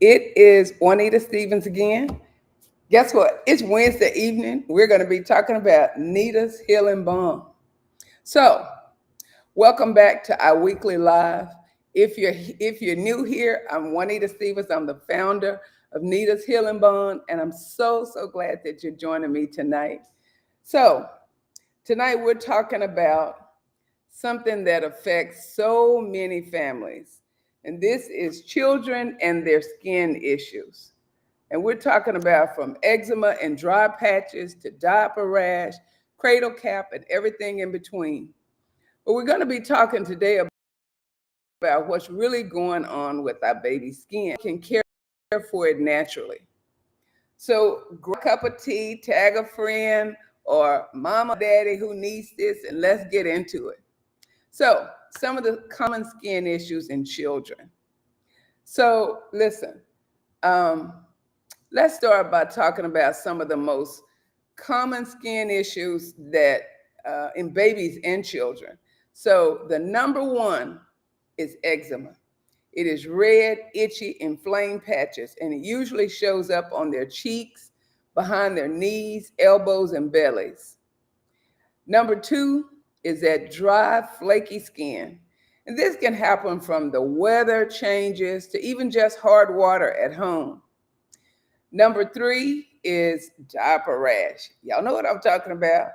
It is Juanita Stevens again. Guess what? It's Wednesday evening. We're going to be talking about Nita's Healing Balm. So, welcome back to our weekly live. If you're new here, I'm Juanita Stevens. I'm the founder of Nita's Healing Balm, and I'm so glad that you're joining me tonight. So, tonight we're talking about something that affects so many families, and this is children and their skin issues. And we're talking about from eczema and dry patches to diaper rash, cradle cap, and everything in between. But we're going to be talking today about what's really going on with our baby's skin. Can care for it naturally. So grab a cup of tea, tag a friend, or mama, daddy who needs this, and let's get into it. So some of the common skin issues in children. So listen, um, let's start by talking about some of the most common skin issues that in babies and children. So the number one is eczema. It is red, itchy, inflamed patches, and it usually shows up on their cheeks, behind their knees, elbows, and bellies. Number two is that dry, flaky skin. And this can happen from the weather changes to even just hard water at home. Number three is diaper rash. Y'all know what I'm talking about.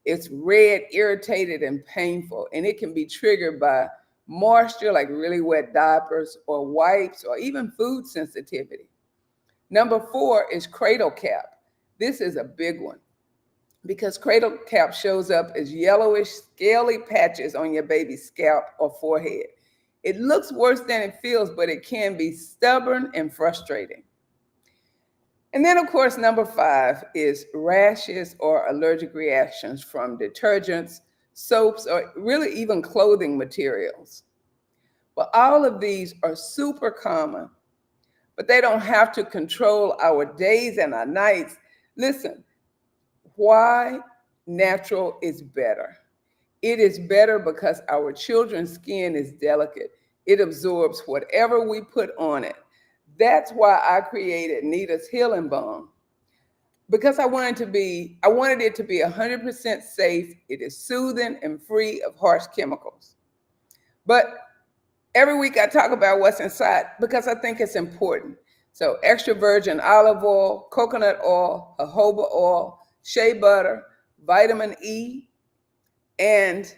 It's red, irritated, and painful, and it can be triggered by moisture like really wet diapers or wipes or even food sensitivity. Number four is cradle cap. This is a big one because cradle cap shows up as yellowish, scaly patches on your baby's scalp or forehead. It looks worse than it feels, but it can be stubborn and frustrating. And then, of course, number five is rashes or allergic reactions from detergents, soaps, or really even clothing materials. But all of these are super common, but they don't have to control our days and our nights. Listen, why natural is better? It is better because our children's skin is delicate. It absorbs whatever we put on it. That's why I created Nita's Healing Balm, because I wanted it to be 100% safe. It is soothing and free of harsh chemicals. But every week I talk about what's inside because I think it's important. So extra virgin olive oil, coconut oil, jojoba oil, shea butter, vitamin E, and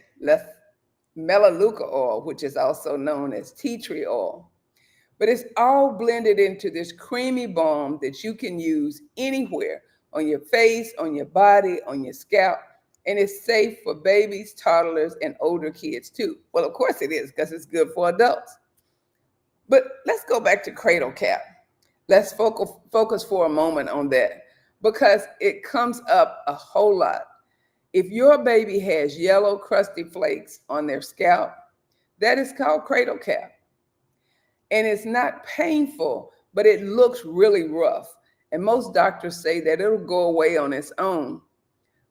melaleuca oil, which is also known as tea tree oil. But it's all blended into this creamy balm that you can use anywhere, on your face, on your body, on your scalp, and it's safe for babies, toddlers, and older kids too. Well, of course it is because it's good for adults. But let's go back to cradle cap. Let's focus for a moment on that because it comes up a whole lot. If your baby has yellow crusty flakes on their scalp, that is called cradle cap. And it's not painful, but it looks really rough. And most doctors say that it'll go away on its own.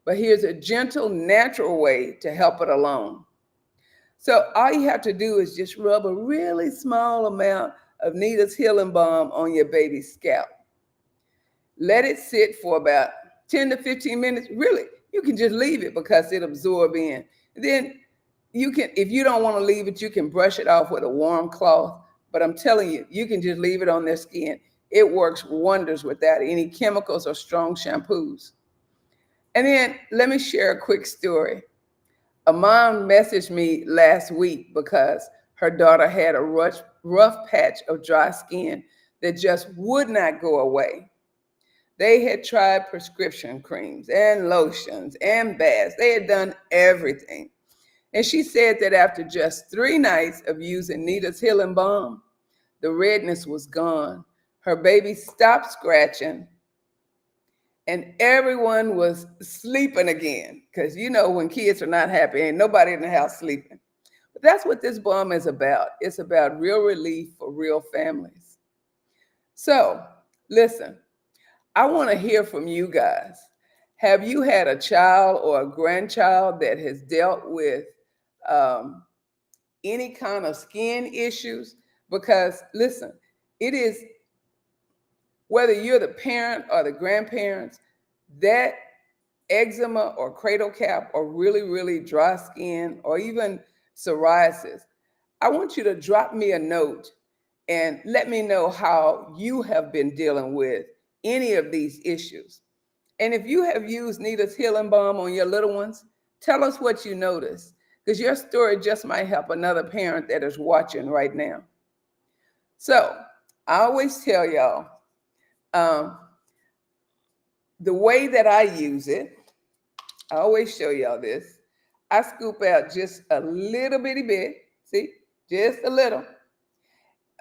But here's a gentle, natural way to help it along. So all you have to do is just rub a really small amount of Nita's Healing Balm on your baby's scalp. Let it sit for about 10 to 15 minutes. Really, you can just leave it because it absorbs in. Then you can, if you don't want to leave it, you can brush it off with a warm cloth. But I'm telling you, you can just leave it on their skin. It works wonders without any chemicals or strong shampoos. And then let me share a quick story. A mom messaged me last week because her daughter had a rough patch of dry skin that just would not go away. They had tried prescription creams and lotions and baths. They had done everything. And she said that after just 3 nights of using Nita's Healing Balm, the redness was gone. Her baby stopped scratching, and everyone was sleeping again. Because you know, when kids are not happy, ain't nobody in the house sleeping. But that's what this balm is about. It's about real relief for real families. So, listen, I want to hear from you guys. Have you had a child or a grandchild that has dealt with um, any kind of skin issues? Because listen, it is Whether you're the parent or the grandparents, that eczema or cradle cap or really, really dry skin or even psoriasis, I want you to drop me a note and let me know how you have been dealing with any of these issues. And if you have used Nita's Healing Balm on your little ones, tell us what you noticed, because your story just might help another parent that is watching right now. So I always tell y'all, um, the way that I use it, I always show y'all this. I scoop out just a little bitty bit, see, just a little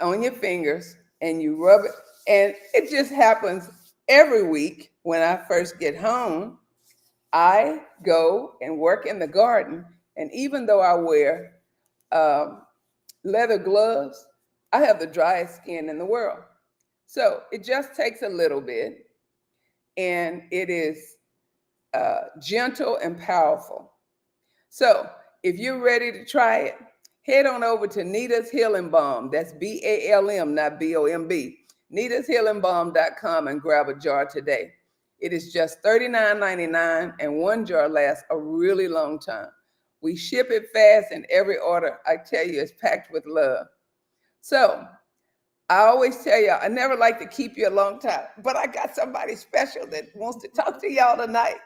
on your fingers, and you rub it. And it just happens every week when I first get home. I go and work in the garden, and even though I wear um, leather gloves, I have the driest skin in the world. So it just takes a little bit, and it is gentle and powerful. So if you're ready to try it, head on over to Nita's Healing Balm. That's BALM, not BOMB. NitasHealingBalm.com and grab a jar today. It is just $39.99, and one jar lasts a really long time. We ship it fast, and every order, I tell you, is packed with love. So I always tell y'all, I never like to keep you a long time, but I got somebody special that wants to talk to y'all tonight.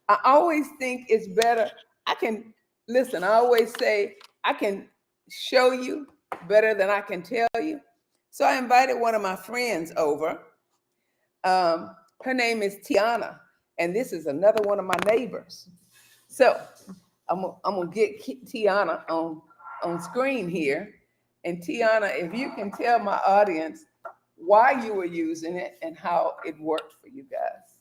I always think it's better. I can, listen, I always say, I can show you better than I can tell you. So I invited one of my friends over. Her name is Tiana, and this is another one of my neighbors. So I'm gonna get Tiana on screen here. And Tiana, if you can tell my audience why you were using it and how it worked for you guys.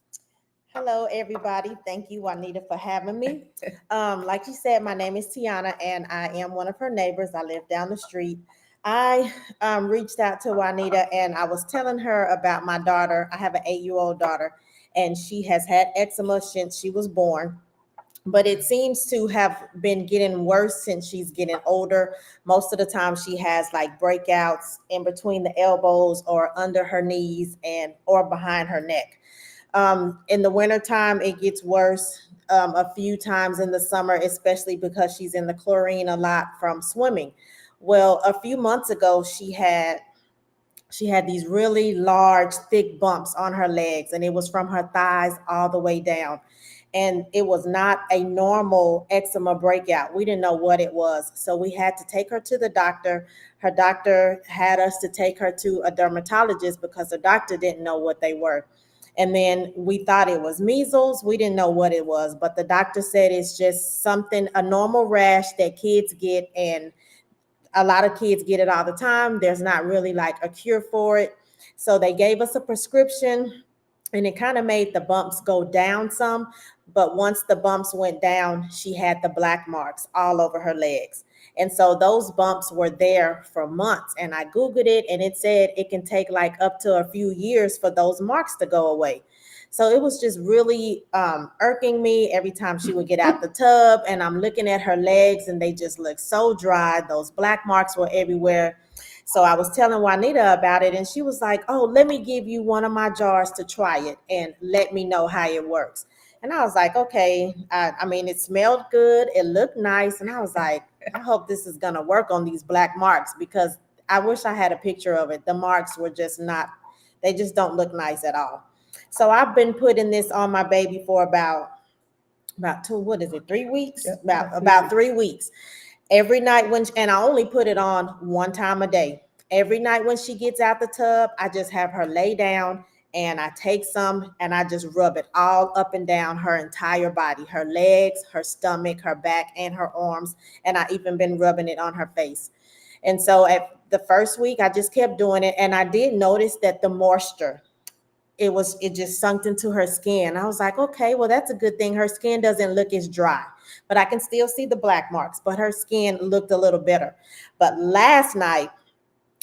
Hello, everybody. Thank you, Juanita, for having me. Like you said, my name is Tiana, and I am one of her neighbors. I live down the street. I reached out to Juanita, and I was telling her about my daughter. I have an 8-year-old daughter, and she has had eczema since she was born. But it seems to have been getting worse since she's getting older. Most of the time she has like breakouts in between the elbows or under her knees and or behind her neck. In the wintertime, it gets worse a few times in the summer, especially because she's in the chlorine a lot from swimming. Well, a few months ago, she had these really large, thick bumps on her legs, and it was from her thighs all the way down. And it was not a normal eczema breakout. We didn't know what it was. So we had to take her to the doctor. Her doctor had us to take her to a dermatologist because the doctor didn't know what they were. And then we thought it was measles. We didn't know what it was, but the doctor said it's just something, a normal rash that kids get, and a lot of kids get it all the time. There's not really like a cure for it. So they gave us a prescription, and it kind of made the bumps go down some. But once the bumps went down, she had the black marks all over her legs. And so those bumps were there for months. And I Googled it, and it said it can take like up to a few years for those marks to go away. So it was just really irking me every time she would get out the tub, and I'm looking at her legs and they just look so dry. Those black marks were everywhere. So I was telling Juanita about it, and she was like, oh, let me give you one of my jars to try it and let me know how it works. And I was like, okay. I mean, it smelled good. It looked nice. And I was like, I hope this is going to work on these black marks, because I wish I had a picture of it. The marks were just not, they just don't look nice at all. So I've been putting this on my baby for about 3 weeks? Yep, About 3 weeks. Every night and I only put it on one time a day. Every night when she gets out the tub, I just have her lay down, and I take some and I just rub it all up and down her entire body, her legs, her stomach, her back, and her arms. And I even been rubbing it on her face. And so at the first week, I just kept doing it. And I did notice that the moisture, it just sunk into her skin. I was like, okay, well, that's a good thing. Her skin doesn't look as dry, but I can still see the black marks, but her skin looked a little better. But last night,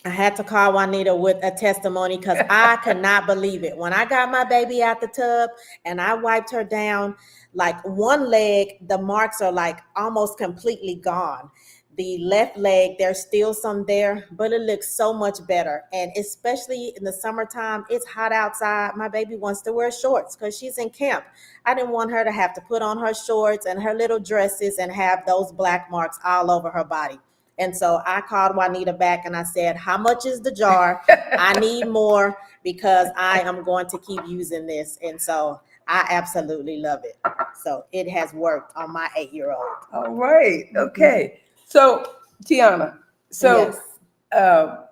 I had to call Juanita with a testimony, because I could not believe it. When I got my baby out the tub and I wiped her down, like one leg, the marks are like almost completely gone. The left leg, there's still some there, but it looks so much better. And especially in the summertime, it's hot outside. My baby wants to wear shorts because she's in camp. I didn't want her to have to put on her shorts and her little dresses and have those black marks all over her body. And so I called Juanita back and I said, how much is the jar? I need more because I am going to keep using this. And so I absolutely love it. So it has worked on my 8-year-old. All right. Okay. So, Tiana, so Yes. uh,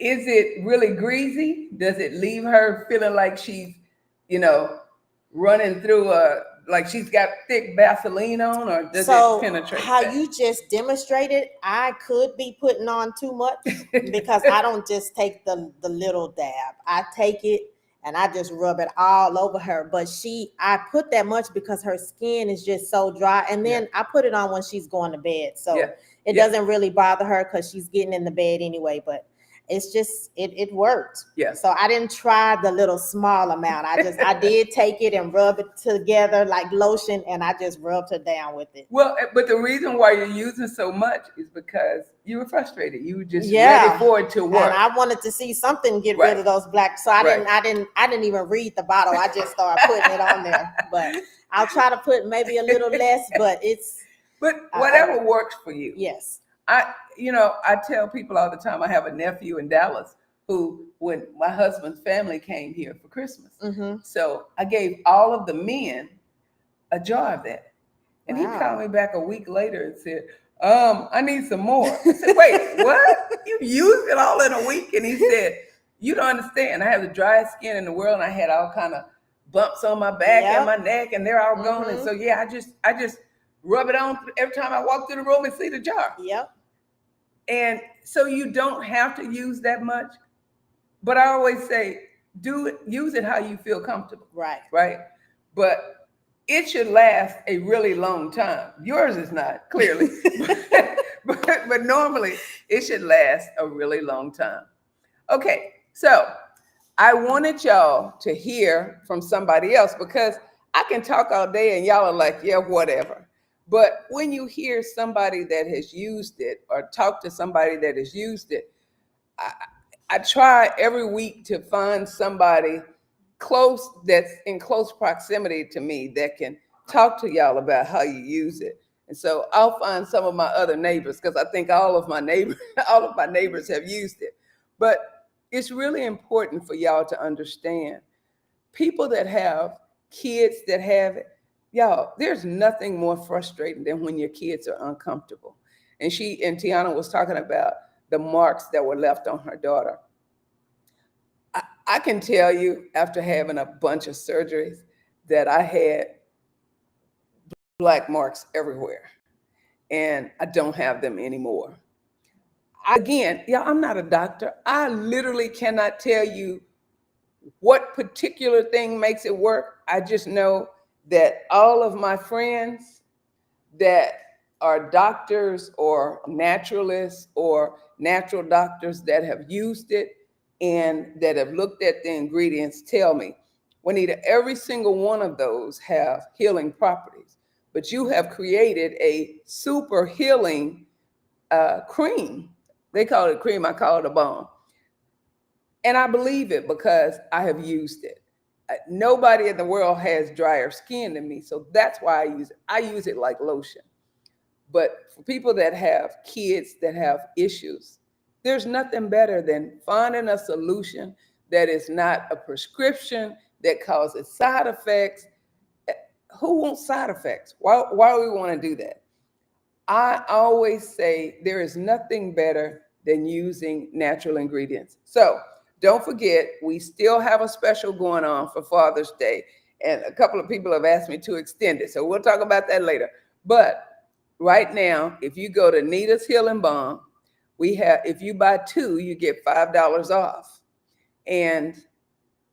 is it really greasy? Does it leave her feeling like she's, you know, running through like she's got thick Vaseline on, or does it So penetrate how that? you just demonstrated, I could be putting on too much because I don't just take the little dab. I take it and I just rub it all over her. But I put that much because her skin is just so dry. And Yeah. then I put it on when she's going to bed. So Yeah. it Yeah. doesn't really bother her because she's getting in the bed anyway. But it's just it worked. Yeah. So I didn't try the little small amount. I did take it and rub it together like lotion, and I just rubbed her down with it. Well, but the reason why you're using so much is because you were frustrated. You were just Yeah. ready for it to work. And I wanted to see something get Right. rid of those black. So I Right. didn't even read the bottle. I just started putting it on there. But I'll try to put maybe a little less, but it's But whatever works for you. yes. I tell people all the time, I have a nephew in Dallas who, when my husband's family came here for Christmas, Mm-hmm. so I gave all of the men a jar of that. And he Wow. called me back a week later and said, I need some more. I said, wait, what? You used it all in a week? And he said, you don't understand. I have the driest skin in the world, and I had all kind of bumps on my back Yep. and my neck, and they're all gone. And Mhm. so yeah, I just rub it on every time I walk through the room and see the jar. Yep. And so you don't have to use that much. But I always say, use it how you feel comfortable. Right. Right. But it should last a really long time. Yours is not, clearly. but normally it should last a really long time. Okay, so I wanted y'all to hear from somebody else, because I can talk all day and y'all are like, yeah, whatever. But when you hear somebody that has used it or talk to somebody that has used it, I try every week to find somebody close, that's in close proximity to me, that can talk to y'all about how you use it. And so I'll find some of my other neighbors, because I think all of my neighbors have used it. But it's really important for y'all to understand, people that have kids that have it, y'all, there's nothing more frustrating than when your kids are uncomfortable. And Tiana was talking about the marks that were left on her daughter. I can tell you, after having a bunch of surgeries, that I had black marks everywhere, and I don't have them anymore. Again, yeah, I'm not a doctor. I literally cannot tell you what particular thing makes it work. I just know that all of my friends that are doctors or naturalists or natural doctors that have used it and that have looked at the ingredients tell me, Juanita, every single one of those have healing properties, but you have created a super healing cream. They call it cream, I call it a balm. And I believe it because I have used it. Nobody in the world has drier skin than me, so that's why I use it. I use it like lotion. But for people that have kids that have issues, there's nothing better than finding a solution that is not a prescription that causes side effects. Who wants side effects? Why do we want to do that? I always say there is nothing better than using natural ingredients. So don't forget, we still have a special going on for Father's Day. And a couple of people have asked me to extend it. So we'll talk about that later. But right now, if you go to Nita's Healing Balm, if you buy two, you get $5 off. And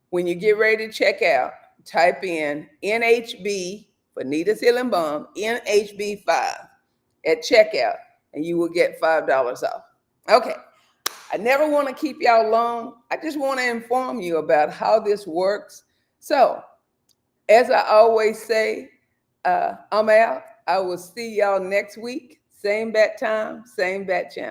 when you get ready to check out, type in NHB for Nita's Healing Balm, NHB5 at checkout, and you will get $5 off. Okay, I never want to keep y'all long. I just want to inform you about how this works. So, as I always say, I'm out. I will see y'all next week, Same bat time, same bat channel.